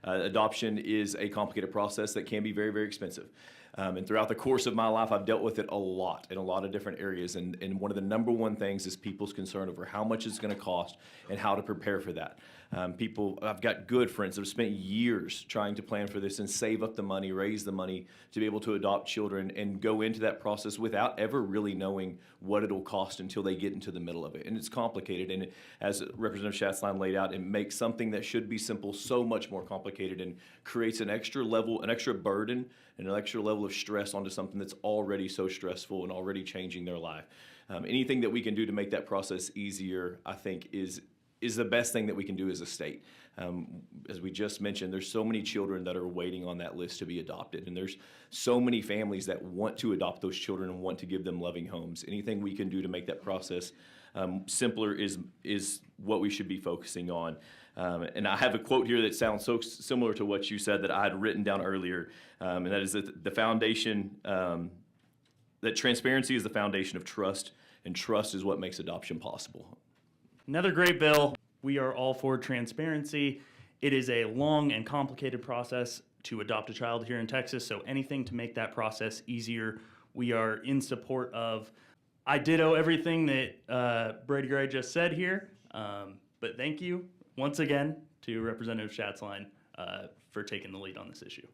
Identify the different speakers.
Speaker 1: Adoption is a complicated process that can be very, very expensive. And throughout the course of my life, I've dealt with it a lot in a lot of different areas. And one of the number one things is people's concern over how much it's going to cost and how to prepare for that. I've got good friends that have spent years trying to plan for this and save up the money, raise the money to be able to adopt children and go into that process without ever really knowing what it'll cost until they get into the middle of it. And it's complicated. And as Representative Schatzline laid out, it makes something that should be simple so much more complicated and creates an extra burden and an extra level of stress onto something that's already so stressful and already changing their life. Anything that we can do to make that process easier, I think, is the best thing that we can do as a state. As we just mentioned, there's so many children that are waiting on that list to be adopted, and there's so many families that want to adopt those children and want to give them loving homes. Anything we can do to make that process simpler is what we should be focusing on. And I have a quote here that sounds so similar to what you said that I had written down earlier, and that is that the foundation, that transparency is the foundation of trust, and trust is what makes adoption possible.
Speaker 2: Another great bill. We are all for transparency. It is a long and complicated process to adopt a child here in Texas, so anything to make that process easier, we are in support of. I ditto everything that Brady Gray just said here, but thank you once again to Representative Schatzline for taking the lead on this issue.